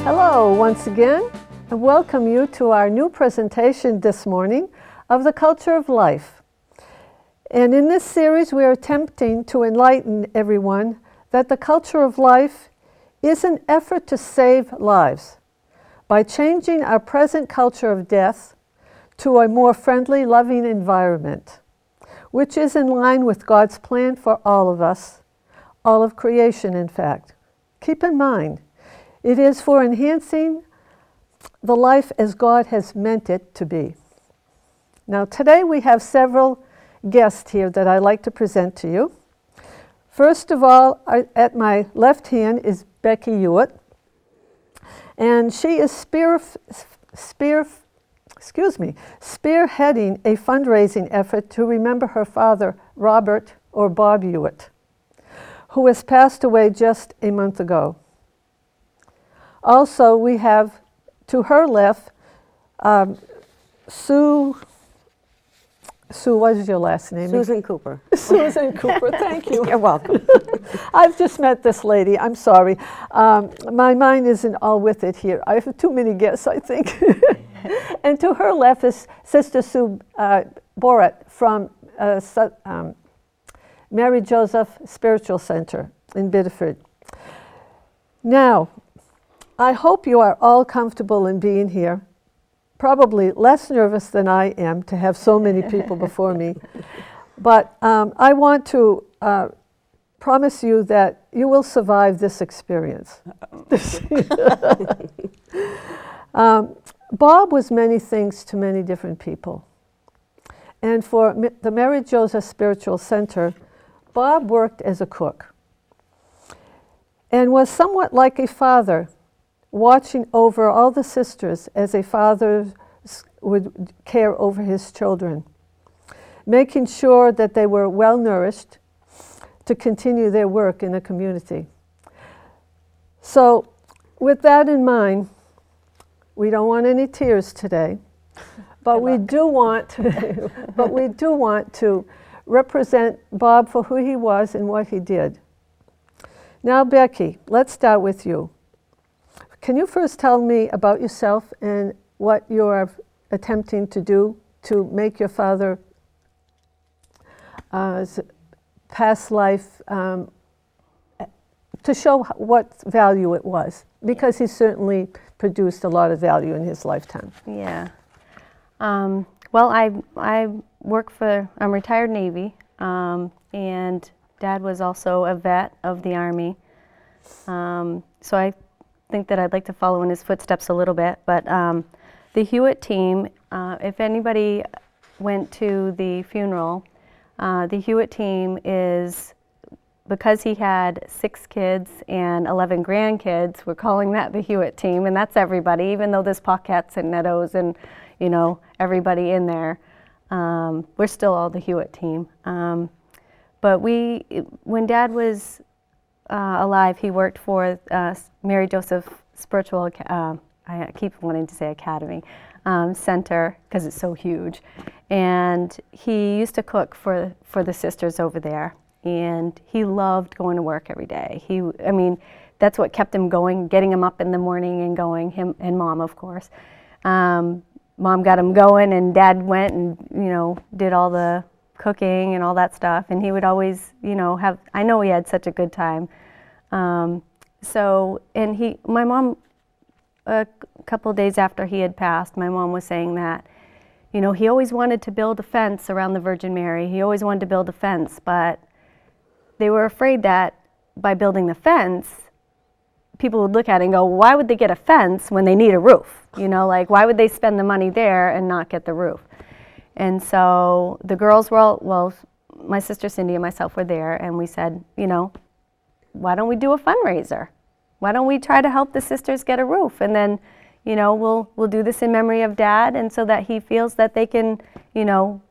Hello once again, and welcome you to our new presentation this morning of the culture of life. And in this series we are attempting to enlighten everyone that the culture of life is an effort to save lives by changing our present culture of death to a more friendly, loving environment, which is in line with God's plan for all of us, all of creation in fact. Keep in mind, it is for enhancing the life as God has meant it to be. Now today we have several guests here that I'd like to present to you. First of all, at my left hand is Becky Hewitt, and she is spearheading a fundraising effort to remember her father, Robert or Bob Hewitt, who has passed away just a month ago. Also, we have to her left Sue, what is your last name? Susan Cooper. Susan Cooper, thank you. You're welcome. I've just met this lady, I'm sorry. My mind isn't all with it here. I have too many guests, I think. And to her left is Sister Sue Borat from Mary Joseph Spiritual Center in Biddeford. Now, I hope you are all comfortable in being here. Probably less nervous than I am to have so many people before me. But I want to promise you that you will survive this experience. Bob was many things to many different people. And for the Mary Joseph Spiritual Center, Bob worked as a cook and was somewhat like a father, watching over all the sisters as a father would care over his children, making sure that they were well nourished to continue their work in the community. So with that in mind, we don't want any tears today, but we do want to represent Bob for who he was and what he did. Now, Becky, let's start with you. Can you first tell me about yourself and what you're attempting to do to make your father's past life, to show what value it was? Because he certainly produced a lot of value in his lifetime. Yeah. Well, I work for, I'm retired Navy, and Dad was also a vet of the Army. So I think that I'd like to follow in his footsteps a little bit. But the Hewitt team, if anybody went to the funeral, the Hewitt team is, because he had 6 kids and 11 grandkids, we're calling that the Hewitt team, and that's everybody, even though there's Pawcats and Nettos and, you know, everybody in there. We're still all the Hewitt team. But when Dad was alive, he worked for Mary Joseph Spiritual, I keep wanting to say Academy, Center, because it's so huge. And he used to cook for the sisters over there. And he loved going to work every day. I mean, that's what kept him going, getting him up in the morning and going, him and Mom, of course. Mom got him going, and Dad went and, you know, did all the cooking and all that stuff. And he would always, you know, I know he had such a good time. My mom, a couple of days after he had passed, my mom was saying that, you know, he always wanted to build a fence around the Virgin Mary. He always wanted to build a fence, but they were afraid that by building the fence, people would look at it and go, why would they get a fence when they need a roof? You know, like, why would they spend the money there and not get the roof? And so the girls were all, well, my sister Cindy and myself were there, and we said, you know, why don't we do a fundraiser? Why don't we try to help the sisters get a roof? And then, you know, we'll do this in memory of Dad, and so that he feels that they can, you know,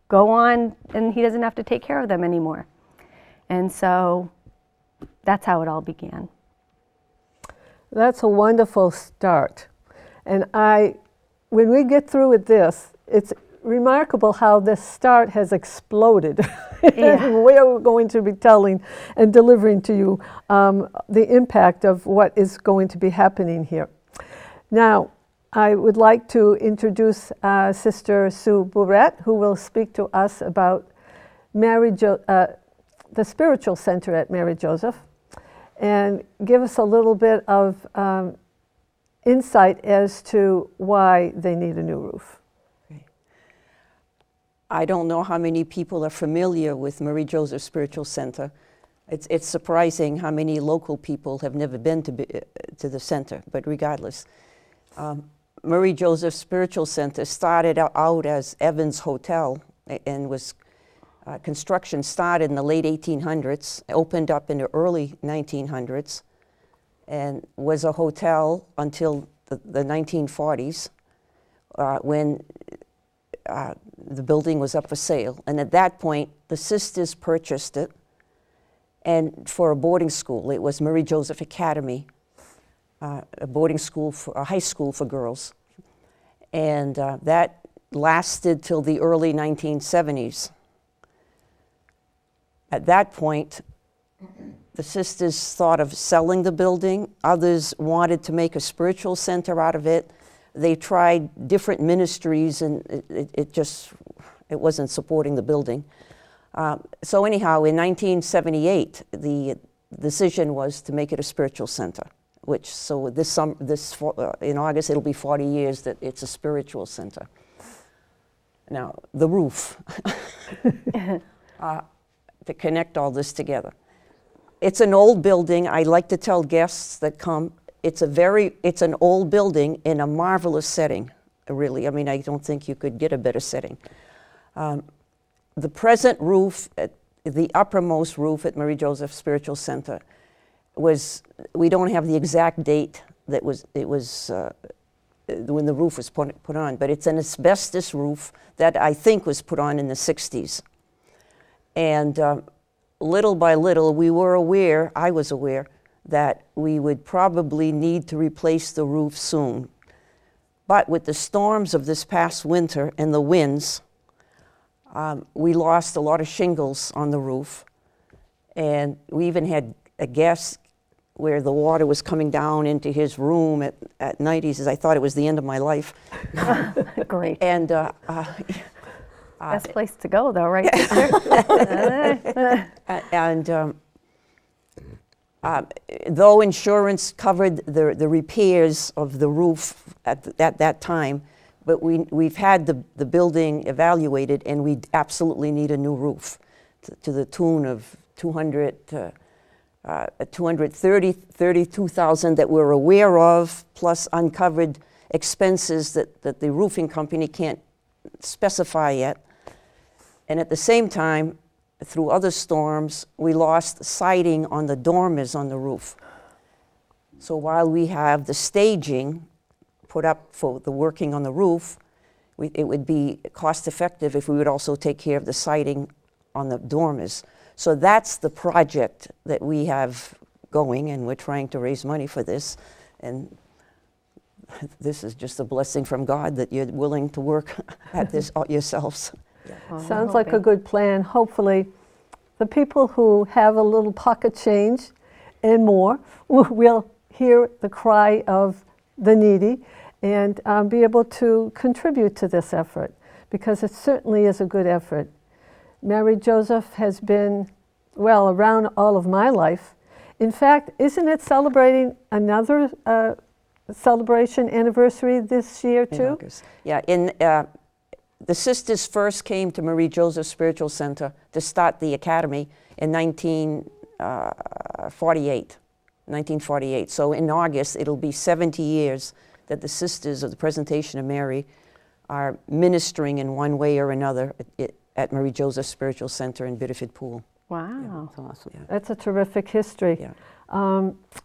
go on and he doesn't have to take care of them anymore. And so that's how it all began. That's a wonderful start. And when we get through with this, it's remarkable how this start has exploded. Yeah. We're going to be telling and delivering to you the impact of what is going to be happening here. Now, I would like to introduce Sister Sue Bourret, who will speak to us about the spiritual center at Mary Joseph, and give us a little bit of insight as to why they need a new roof. Okay. I don't know how many people are familiar with Mary Joseph Spiritual Center. It's surprising how many local people have never been to the center, but regardless. Mary Joseph Spiritual Center started out as Evans Hotel and was construction started in the late 1800s, opened up in the early 1900s, and was a hotel until the 1940s when the building was up for sale. And at that point, the sisters purchased it, and for a boarding school. It was Mary Joseph Academy, a boarding school, a high school for girls. And that lasted till the early 1970s. At that point, the sisters thought of selling the building. Others wanted to make a spiritual center out of it. They tried different ministries, and it wasn't supporting the building. So anyhow, in 1978, the decision was to make it a spiritual center, which, so in August, it'll be 40 years that it's a spiritual center. Now, the roof, to connect all this together. It's an old building. I like to tell guests that come, it's an old building in a marvelous setting, really. I mean, I don't think you could get a better setting. The present roof, the uppermost roof at Mary Joseph Spiritual Center we don't have the exact date that it was when the roof was put on, but it's an asbestos roof that I think was put on in the 60s. And little by little, I was aware that we would probably need to replace the roof soon. But with the storms of this past winter and the winds, we lost a lot of shingles on the roof. And we even had a guest where the water was coming down into his room at night. He says, I thought it was the end of my life. Great. And best place to go, though, right, sister? And though insurance covered the repairs of the roof at that time, but we've had the building evaluated, and we absolutely need a new roof to the tune of $232,000 that we're aware of, plus uncovered expenses that the roofing company can't specify yet. And at the same time, through other storms, we lost siding on the dormers on the roof. So while we have the staging put up for the working on the roof, it would be cost effective if we would also take care of the siding on the dormers. So that's the project that we have going, and we're trying to raise money for this. And this is just a blessing from God that you're willing to work at this yourselves. Yeah. Well, sounds like a good plan. Hopefully, the people who have a little pocket change and more will hear the cry of the needy and be able to contribute to this effort, because it certainly is a good effort. Mary Joseph has been, well, around all of my life. In fact, isn't it celebrating another celebration anniversary this year too? In August. Yeah, the sisters first came to Mary Joseph Spiritual Center to start the academy in 1948. So in August, it'll be 70 years that the sisters of the Presentation of Mary are ministering in one way or another at Mary Joseph Spiritual Center in Biddeford Pool. Wow. Yeah, that's awesome. Yeah. That's a terrific history. Yeah.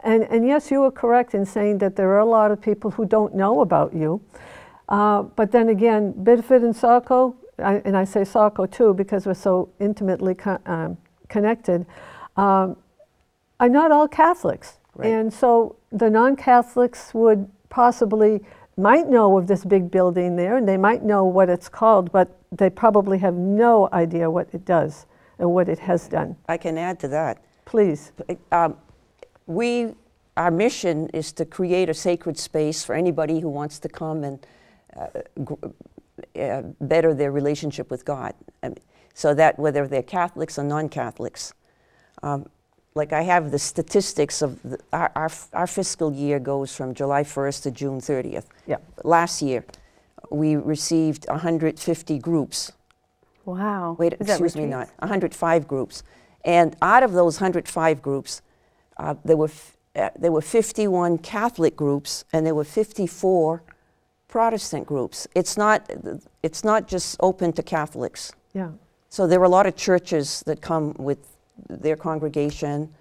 And yes, you were correct in saying that there are a lot of people who don't know about you. But then again, Biddeford and Saco, and I say Saco too because we're so intimately connected, are not all Catholics. Right. And so the non-Catholics might know of this big building there, and they might know what it's called, but they probably have no idea what it does and what it has done. I can add to that. Please. We our mission is to create a sacred space for anybody who wants to come and better their relationship with God. So that whether they're Catholics or non-Catholics. Like I have the statistics of our fiscal year goes from July 1st to June 30th. Yeah. Last year, we received 150 groups. Wow. Wait, excuse me, not 105 groups. And out of those 105 groups, there were 51 Catholic groups and there were 54 Protestant groups. It's not just open to Catholics. Yeah. So there were a lot of churches that come with their congregation.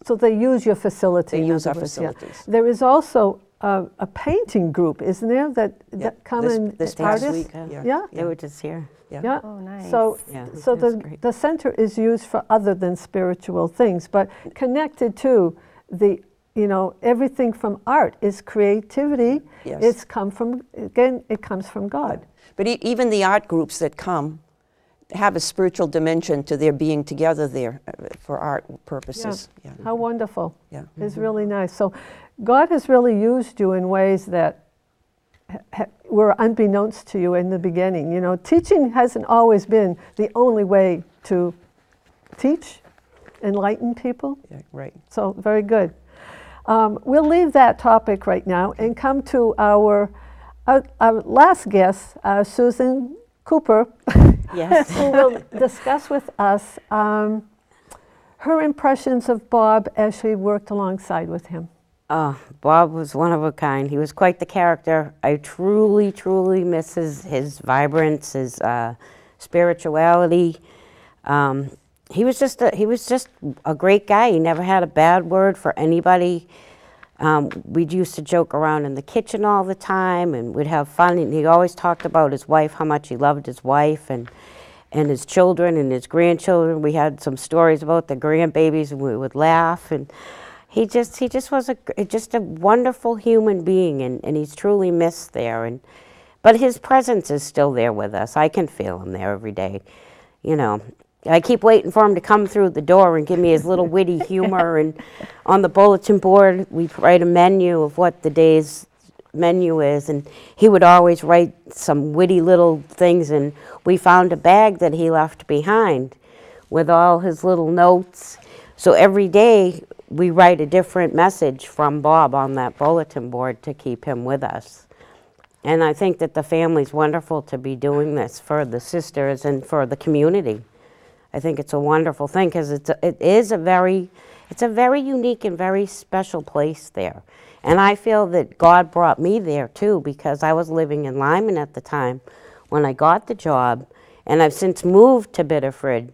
So they use your facility. They in use other our words, yeah. facilities. There is also a painting group, isn't there, that come in this past artists? week. Yeah. They were just here. Yeah. Oh, nice. So, Yeah, so that's the, great. the center is used for other than spiritual things, but connected to the, you know, everything from art is creativity. Yes. It's come from, again, it comes from God. But even the art groups that come have a spiritual dimension to their being together there for art purposes. Yeah. How wonderful. Yeah. It's really nice. So God has really used you in ways that were unbeknownst to you in the beginning. You know, teaching hasn't always been the only way to teach, enlighten people. Yeah, right. So very good. We'll leave that topic right now and come to our last guest, Susan Cooper, Yes. who will discuss with us her impressions of Bob as she worked alongside with him. Oh, Bob was one of a kind. He was quite the character. I truly, truly miss his vibrance, his spirituality. He was just a great guy. He never had a bad word for anybody. We used to joke around in the kitchen all the time, and we'd have fun. And he always talked about his wife, how much he loved his wife, and his children and his grandchildren. We had some stories about the grandbabies, and we would laugh. And he just was just a wonderful human being, and he's truly missed there. But his presence is still there with us. I can feel him there every day, you know. I keep waiting for him to come through the door and give me his little witty humor. And on the bulletin board, we write a menu of what the day's menu is. And he would always write some witty little things. And we found a bag that he left behind with all his little notes. So every day we write a different message from Bob on that bulletin board to keep him with us. And I think that the family's wonderful to be doing this for the sisters and for the community. I think it's a wonderful thing because it's a very unique and very special place there. And I feel that God brought me there too, because I was living in Lyman at the time when I got the job, and I've since moved to Biddeford,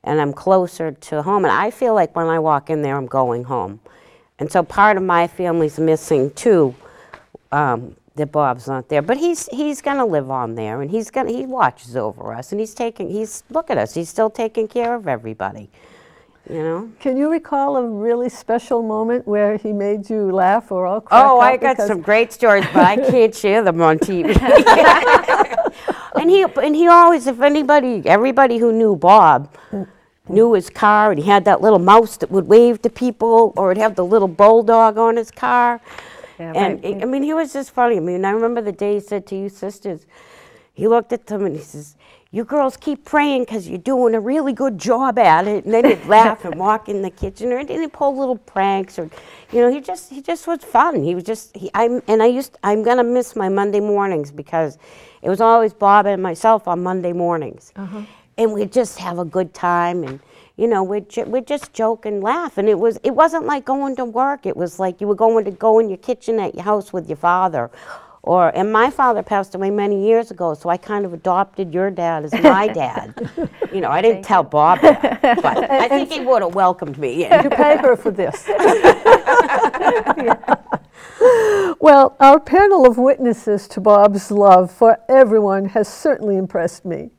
and I'm closer to home. And I feel like when I walk in there, I'm going home. And so part of my family's missing too, that Bob's not there, but he's gonna live on there, and he watches over us, and look at us, he's still taking care of everybody, you know. Can you recall a really special moment where he made you laugh or all crack Oh, up? I got some great stories, but I can't share them on TV. and he always, everybody who knew Bob knew his car, and he had that little mouse that would wave to people, or he'd have the little bulldog on his car. Yeah, And right. I mean, he was just funny. I mean, I remember the day he said to you sisters, he looked at them and he says, "You girls keep praying because you're doing a really good job at it." And then he'd laugh and walk in the kitchen, or he'd pull little pranks, or, you know, he just was fun. He was just, I'm gonna miss my Monday mornings because it was always Bob and myself on Monday mornings, and we'd just have a good time, and you know, we'd just joke and laugh, and it wasn't like going to work. It was like you were going to go in your kitchen at your house with your father, and my father passed away many years ago, so I kind of adopted your dad as my dad. You know, I didn't tell Bob that, but I think he would have welcomed me in. You pay her for this. Yeah. Well, our panel of witnesses to Bob's love for everyone has certainly impressed me.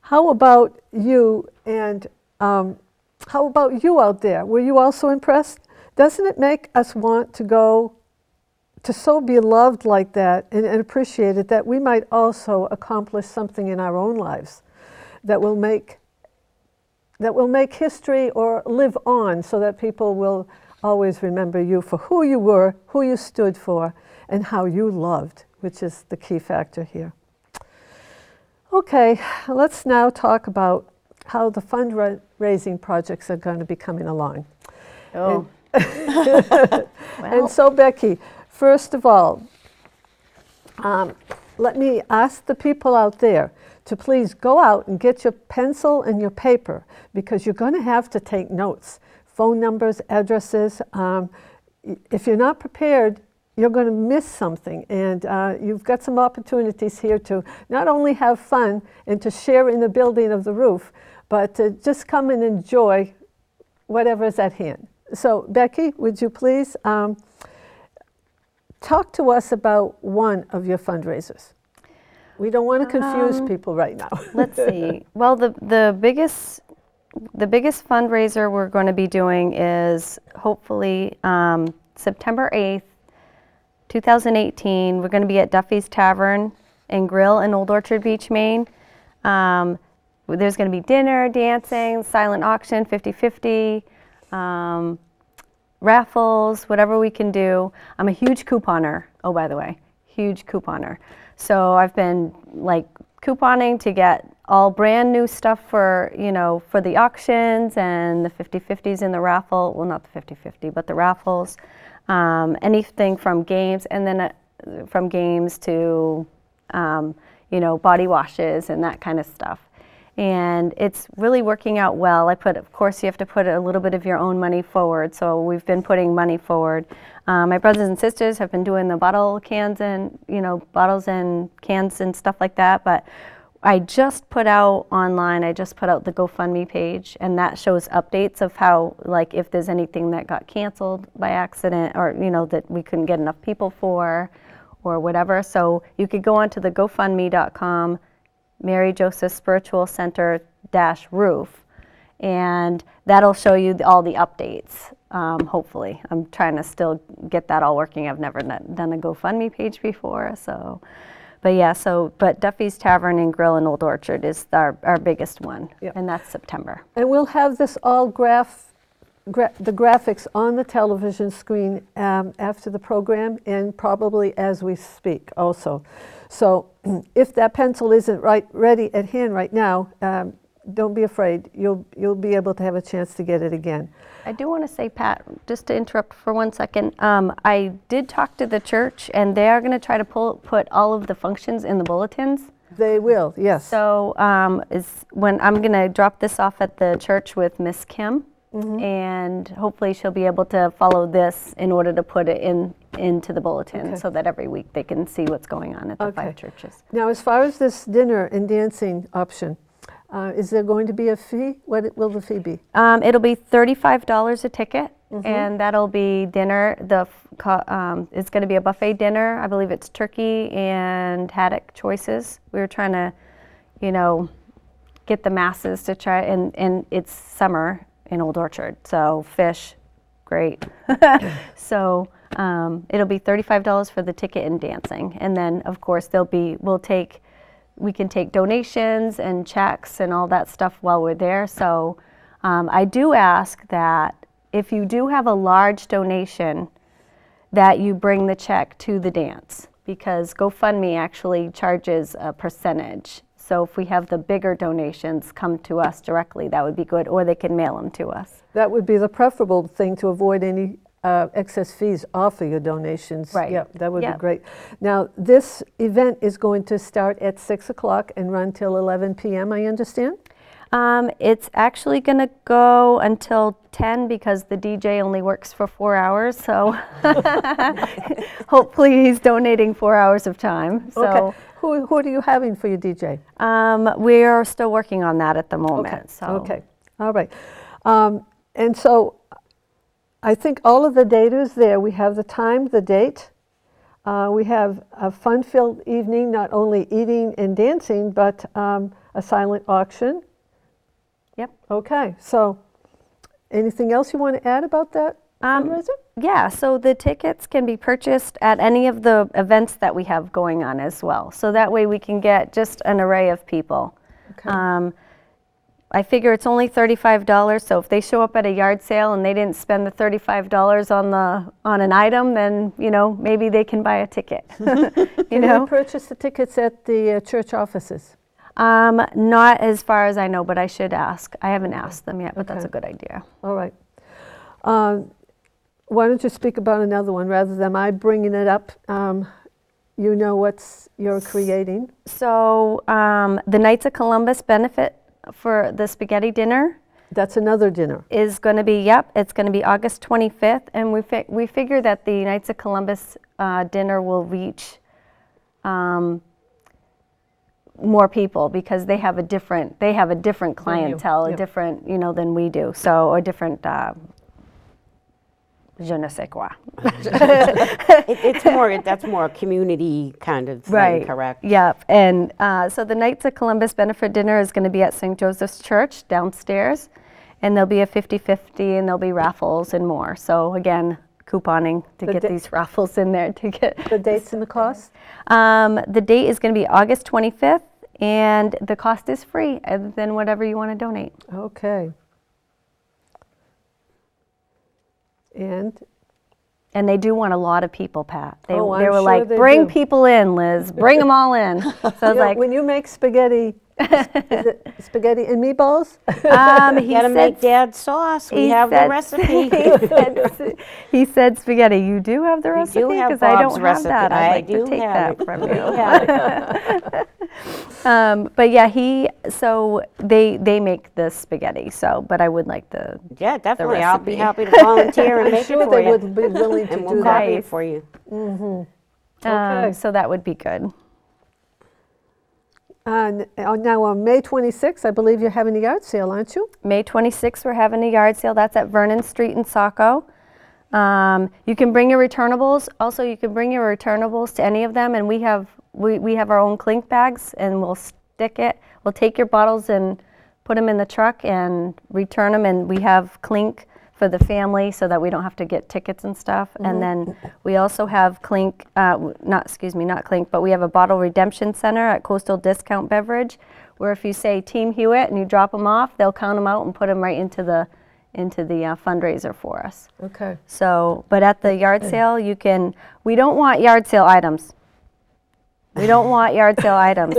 How about you, and how about you out there? Were you also impressed? Doesn't it make us want to go to so be loved like that and appreciate it, that we might also accomplish something in our own lives that will make history or live on, so that people will always remember you for who you were, who you stood for, and how you loved, which is the key factor here. Okay, let's now talk about how the fundraising projects are going to be coming along. Oh. And so, Becky, first of all, let me ask the people out there to please go out and get your pencil and your paper, because you're going to have to take notes, phone numbers, addresses. If you're not prepared, you're going to miss something, and you've got some opportunities here to not only have fun and to share in the building of the roof, but to just come and enjoy whatever is at hand. So, Becky, would you please talk to us about one of your fundraisers? We don't want to confuse people right now. Let's see. Well, the biggest fundraiser we're going to be doing is hopefully September 8th, 2018. We're going to be at Duffy's Tavern and Grill in Old Orchard Beach, Maine. There's going to be dinner, dancing, silent auction, 50-50, raffles, whatever we can do. I'm a huge couponer. Oh, by the way, huge couponer. So I've been like couponing to get all brand new stuff for, you know, for the auctions and the 50-50s in the raffle. Well, not the 50-50, but the raffles. Anything from games, and then from games to, you know, body washes and that kind of stuff. And it's really working out well. Of course, you have to put a little bit of your own money forward. So we've been putting money forward. My brothers and sisters have been doing the bottle cans and, you know, bottles and cans and stuff like that. But I just put out online, I just put out the GoFundMe page, and that shows updates of how, like, if there's anything that got canceled by accident, or, you know, that we couldn't get enough people for, or whatever. So you could go onto the GoFundMe.com, Mary Joseph Spiritual Center -roof, and that'll show you all the updates, hopefully. I'm trying to still get that all working. I've never done a GoFundMe page before, so. But yeah, but Duffy's Tavern and Grill in Old Orchard is our biggest one, yep. And that's September. And we'll have this all the graphics on the television screen after the program, and probably as we speak also. So if that pencil isn't ready at hand right now, don't be afraid. You'll be able to have a chance to get it again. I do want to say, Pat, just to interrupt for 1 second, I did talk to the church, and they are going to try to put all of the functions in the bulletins. They will, yes. So when I'm going to drop this off at the church with Miss Kim, and hopefully she'll be able to follow this in order to put it into the bulletin, so that every week they can see what's going on at the 5 churches. Now, as far as this dinner and dancing option, is there going to be a fee? What will the fee be? It'll be $35 a ticket, and that'll be dinner. It's going to be a buffet dinner. I believe it's turkey and haddock choices. We were trying to, you know, get the masses to try, and it's summer in Old Orchard, so fish, great. So it'll be $35 for the ticket and dancing, and then of course we can take donations and checks and all that stuff while we're there. So I do ask that if you do have a large donation, that you bring the check to the dance, because GoFundMe actually charges a percentage. So if we have the bigger donations come to us directly, that would be good, or they can mail them to us. That would be the preferable thing, to avoid any excess fees off of your donations. Right. Yeah, that would be great. Now, this event is going to start at 6 o'clock and run till 11 p.m., I understand? It's actually going to go until 10, because the DJ only works for 4 hours, so hopefully he's donating 4 hours of time. So. Okay. Who are you having for your DJ? We're still working on that at the moment. Okay. So. Okay. All right. And so I think all of the data is there. We have the time, the date. We have a fun-filled evening, not only eating and dancing, but a silent auction. Yep. Okay. So anything else you want to add about that fundraiser? Yeah, so the tickets can be purchased at any of the events that we have going on as well. So that way we can get just an array of people. Okay. I figure it's only $35, so if they show up at a yard sale and they didn't spend the $35 on an item, then, you know, maybe they can buy a ticket. Can we purchase the tickets at the church offices? Not as far as I know, but I should ask. I haven't asked them yet, but that's a good idea. All right. Why don't you speak about another one rather than I bringing it up? You know what you're creating. So the Knights of Columbus benefit for the spaghetti dinner. That's another dinner. Is going to be, it's going to be August 25th, and we figure that the Knights of Columbus dinner will reach more people because they have a different clientele, a different, you know, than we do. So a different je ne sais quoi. That's more a community kind of thing, right. Correct? Yeah, and so the Knights of Columbus benefit dinner is going to be at St. Joseph's Church downstairs, and there'll be a 50-50, and there'll be raffles and more. So again, couponing to get these raffles in there to get the dates and the cost. The date is going to be August 25th, and the cost is free, other than whatever you want to donate. Okay. And they do want a lot of people, Pat. They were sure like, bring people in, Liz. Bring them all in. So I was like, when you make spaghetti, is it spaghetti and meatballs? He gotta make Dad's sauce. We have the recipe. He said spaghetti. You do have the recipe because I don't have that. I'd like to take that from you. But yeah, so they make the spaghetti. So, but I would like the definitely. The I'll be happy to volunteer and make it for they you. would be willing to and do we'll that copy it for you. Okay. So that would be good. Now on May 26th, I believe you're having a yard sale, aren't you? May 26th, we're having a yard sale. That's at Vernon Street in Saco. You can bring your returnables. Also, you can bring your returnables to any of them, and we have our own clink bags, and we'll stick it. We'll take your bottles and put them in the truck and return them, and we have clink for the family so that we don't have to get tickets and stuff. And then we also have clink, not clink, but we have a bottle redemption center at Coastal Discount Beverage, where if you say Team Hewitt and you drop them off, they'll count them out and put them right into the fundraiser for us. Okay. So, but at the yard sale, we don't want yard sale items. We don't want yard sale items.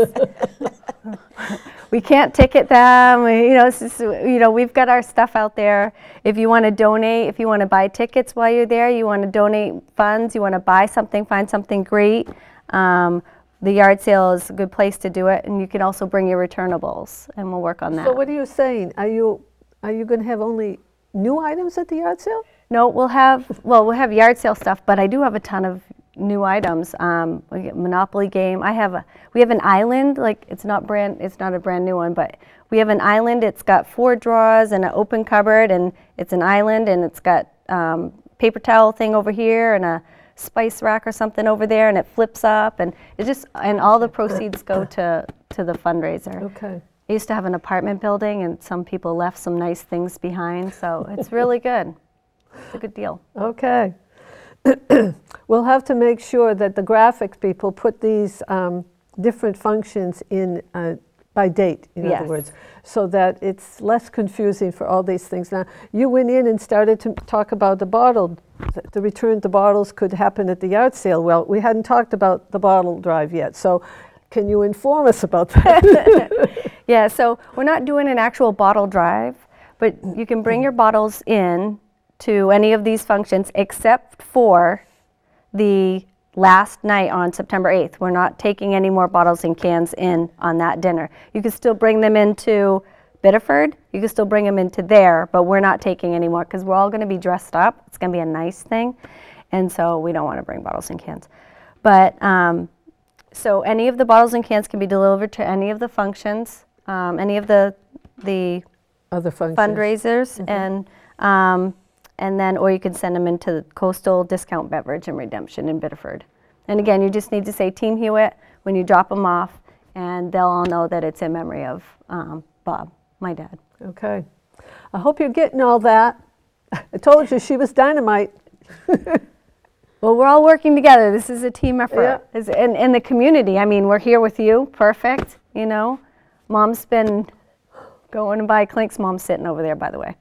We can't ticket them. We've got our stuff out there. If you want to donate, if you want to buy tickets while you're there, you want to donate funds, you want to buy something, find something great, the yard sale is a good place to do it. And you can also bring your returnables, and we'll work on that. So what are you saying? Are you going to have only new items at the yard sale? No, we'll have yard sale stuff, but I do have a ton of new items. We get Monopoly game. We have an island. Like it's not a brand new one, but we have an island. It's got 4 drawers and an open cupboard, and it's an island, and it's got paper towel thing over here and a spice rack or something over there, and it flips up, and all the proceeds go to the fundraiser. Okay. I used to have an apartment building, and some people left some nice things behind, so it's really good. It's a good deal. Okay. We'll have to make sure that the graphics people put these different functions in by date, in other words, so that it's less confusing for all these things. Now, you went in and started to talk about the return to bottles could happen at the yard sale. Well, we hadn't talked about the bottle drive yet, so can you inform us about that? Yeah, so we're not doing an actual bottle drive, but you can bring your bottles in to any of these functions except for the last night on September 8th. We're not taking any more bottles and cans in on that dinner. You can still bring them into Biddeford. You can still bring them into there, but we're not taking any more because we're all going to be dressed up. It's going to be a nice thing, and so we don't want to bring bottles and cans. But so any of the bottles and cans can be delivered to any of the functions, any of the other functions. Fundraisers, and then, or you can send them into Coastal Discount Beverage and Redemption in Biddeford. And again, you just need to say Team Hewitt when you drop them off, and they'll all know that it's in memory of Bob, my dad. Okay. I hope you're getting all that. I told you she was dynamite. Well, we're all working together. This is a team effort. Yeah. In the community, I mean, we're here with you. Perfect, you know. Mom's been going to buy clinks. Mom's sitting over there, by the way.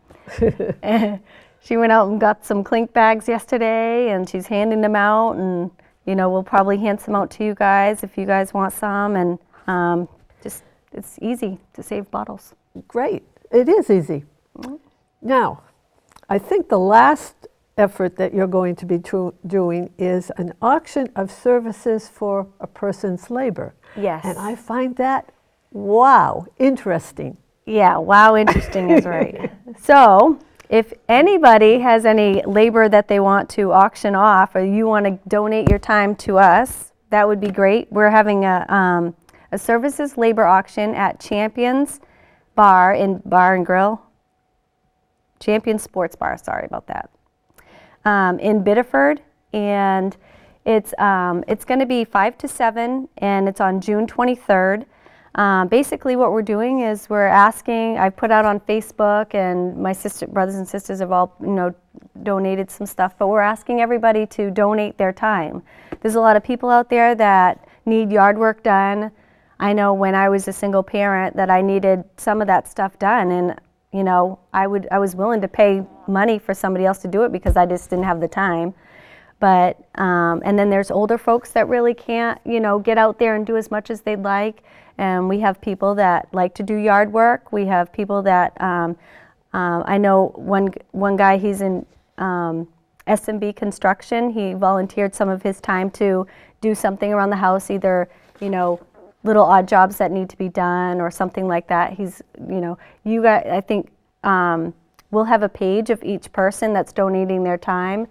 And she went out and got some clink bags yesterday, and she's handing them out, and you know, we'll probably hand some out to you guys if you guys want some, and just it's easy to save bottles. Great. It is easy. Now, I think the last effort that you're going to be doing is an auction of services for a person's labor. Yes. And I find that, wow, interesting. Yeah, wow, interesting is right. So, if anybody has any labor that they want to auction off, or you want to donate your time to us, that would be great. We're having a services labor auction at Champions Bar and Grill. Champions Sports Bar, sorry about that. In Biddeford, and it's going to be 5 to 7, and it's on June 23rd. Basically what we're doing is we're asking, I put out on Facebook, and my brothers and sisters have all, you know, donated some stuff, but we're asking everybody to donate their time. There's a lot of people out there that need yard work done. I know when I was a single parent that I needed some of that stuff done, and you know, I was willing to pay money for somebody else to do it because I just didn't have the time. But and then there's older folks that really can't, you know, get out there and do as much as they'd like. And we have people that like to do yard work. We have people that I know one guy, he's in SMB construction. He volunteered some of his time to do something around the house, either, you know, little odd jobs that need to be done or something like that. He's, you know, you guys, I think we'll have a page of each person that's donating their time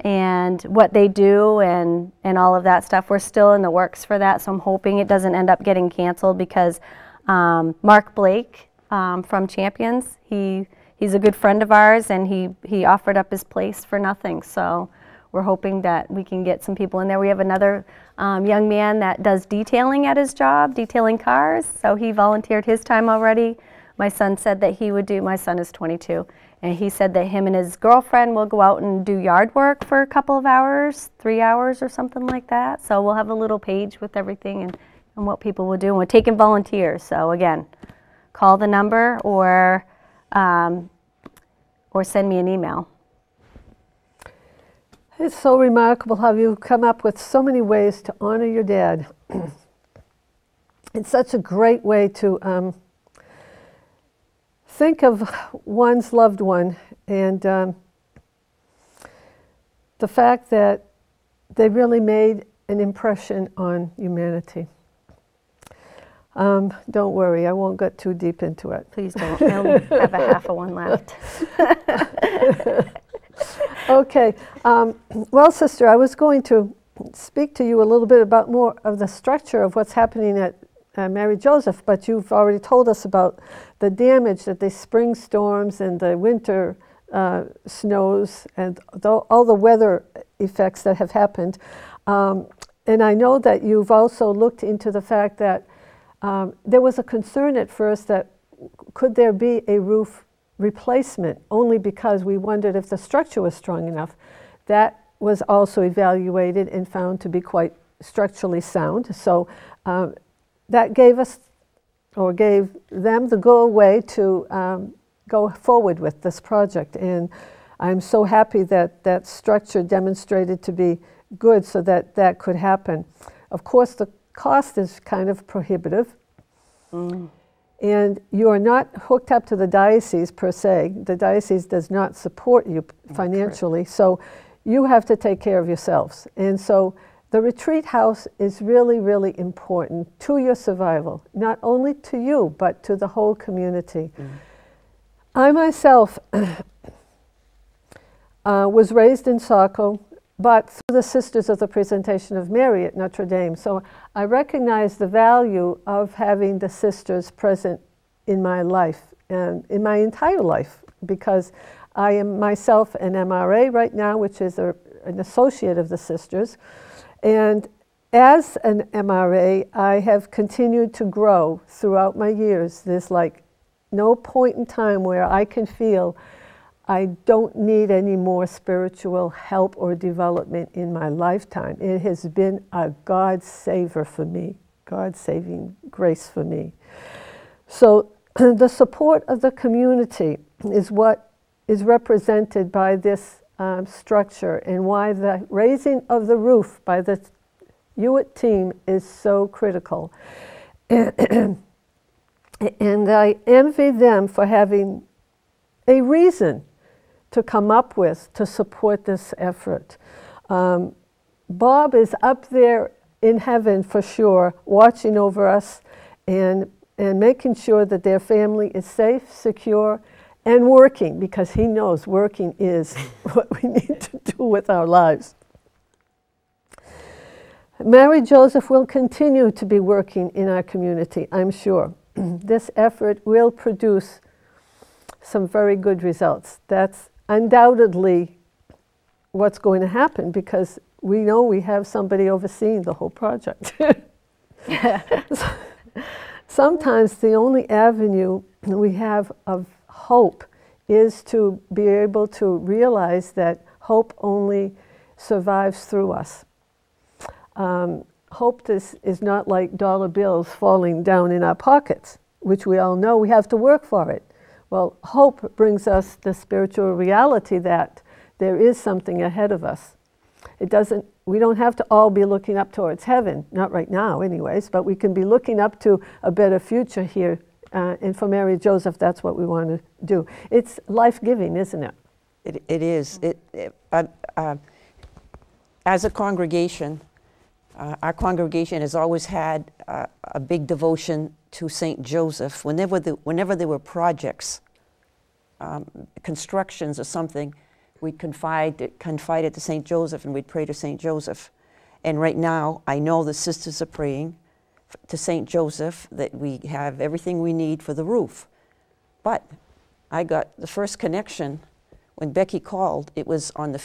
and what they do and all of that stuff. We're still in the works for that, so I'm hoping it doesn't end up getting canceled because Mark Blake from Champions, he's a good friend of ours, and he offered up his place for nothing. So we're hoping that we can get some people in there. We have another young man that does detailing at his job, detailing cars, so he volunteered his time already. My son said that he would do, my son is 22, and he said that him and his girlfriend will go out and do yard work for a couple of hours, 3 hours or something like that. So we'll have a little page with everything and what people will do. And we're taking volunteers, so again, call the number or send me an email. It's so remarkable how you've come up with so many ways to honor your dad. It's such a great way to think of one's loved one, and the fact that they really made an impression on humanity. Don't worry, I won't get too deep into it. Please don't. I only have a half of one left. Okay. Well, sister, I was going to speak to you a little bit about more of the structure of what's happening at Mary Joseph, but you've already told us about the damage that the spring storms and the winter snows and all the weather effects that have happened. And I know that you've also looked into the fact that there was a concern at first that could there be a roof replacement, only because we wondered if the structure was strong enough. That was also evaluated and found to be quite structurally sound. So that gave us, or gave them, the go-away to go forward with this project. And I'm so happy that that structure demonstrated to be good so that that could happen. Of course, the cost is kind of prohibitive. And you are not hooked up to the diocese per se. The diocese does not support you financially, so you have to take care of yourselves. And so the retreat house is really, really important to your survival, not only to you, but to the whole community. I myself was raised in Saco, but through the Sisters of the Presentation of Mary at Notre Dame. So I recognize the value of having the sisters present in my life and in my entire life, because I am myself an MRA right now, which is an associate of the sisters. And as an MRA, I have continued to grow throughout my years. There's like no point in time where I can feel I don't need any more spiritual help or development in my lifetime. It has been a God saver for me, God-saving grace for me. So the support of the community is what is represented by this structure, and why the raising of the roof by the Hewitt team is so critical. And I envy them for having a reason to come up with to support this effort. Bob is up there in heaven for sure, watching over us and making sure that their family is safe, secure, and working, because he knows working is what we need to do with our lives. Mary Joseph will continue to be working in our community, I'm sure. This effort will produce some very good results. That's undoubtedly what's going to happen, because we know we have somebody overseeing the whole project. Sometimes the only avenue we have of hope is to be able to realize that hope only survives through us. Hope is not like dollar bills falling down in our pockets, which we all know we have to work for it. Well, hope brings us the spiritual reality that there is something ahead of us. We don't have to all be looking up towards heaven, not right now anyways, but we can be looking up to a better future here. And for Mary Joseph, that's what we want to do. It's life-giving, isn't it? It is. As a congregation, our congregation has always had a big devotion to St. Joseph. Whenever there were projects, constructions or something, we'd confide it to St. Joseph, and we'd pray to St. Joseph. And right now, I know the sisters are praying to St. Joseph that we have everything we need for the roof. But I got the first connection when Becky called. It was it's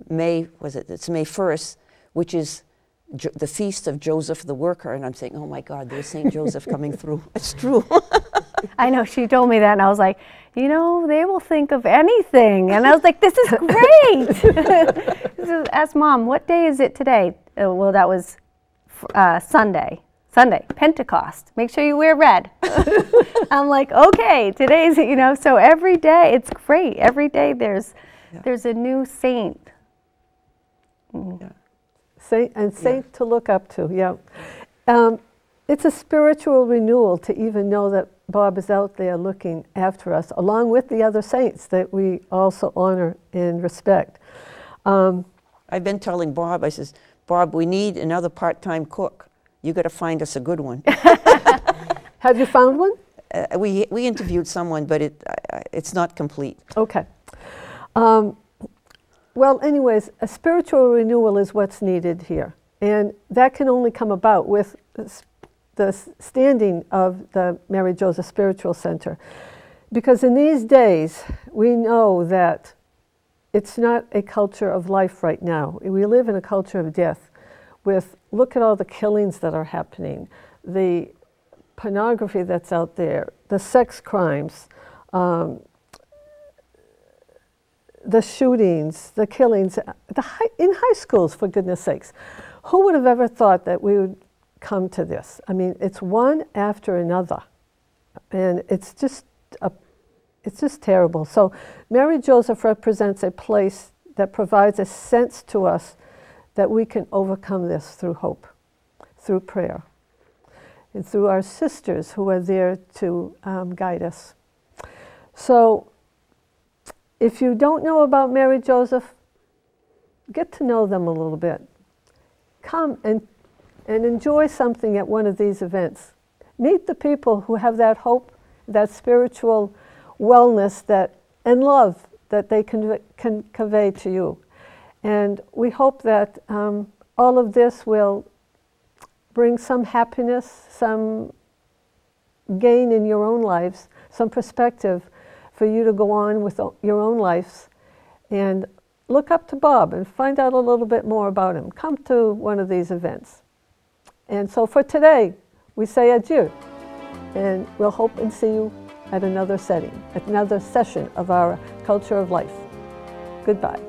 May 1st, which is the feast of Joseph the Worker, and I'm saying, oh my God, there's St. Joseph coming through. It's true. I know, she told me that, and I was like, you know, they will think of anything. And I was like, this is great. Ask Mom, what day is it today? Well, that was Sunday, Pentecost. Make sure you wear red. I'm like, okay, today's, you know, so every day, it's great. Every day there's a new saint. Yeah. Saint to look up to, yeah. It's a spiritual renewal to even know that Bob is out there looking after us, along with the other saints that we also honor and respect. I've been telling Bob, I says, Bob, we need another part-time cook. You got to find us a good one. Have you found one? We interviewed someone, but it's not complete. Okay. Well, anyways, a spiritual renewal is what's needed here. And that can only come about with the standing of the Mary Joseph Spiritual Center. Because in these days, we know that it's not a culture of life right now. We live in a culture of death. Look at all the killings that are happening, the pornography that's out there, the sex crimes, the shootings, the killings, in high schools, for goodness sakes. Who would have ever thought that we would come to this? I mean, it's one after another, and it's just terrible. So Mary Joseph represents a place that provides a sense to us that we can overcome this through hope, through prayer, and through our sisters who are there to guide us. So if you don't know about Mary Joseph, get to know them a little bit. Come and enjoy something at one of these events. Meet the people who have that hope, that spiritual wellness and love that they can convey to you. And we hope that all of this will bring some happiness, some gain in your own lives, some perspective for you to go on with your own lives. And look up to Bob and find out a little bit more about him. Come to one of these events. And so for today, we say adieu. And we'll hope and see you at another setting, at another session of our Culture of Life. Goodbye.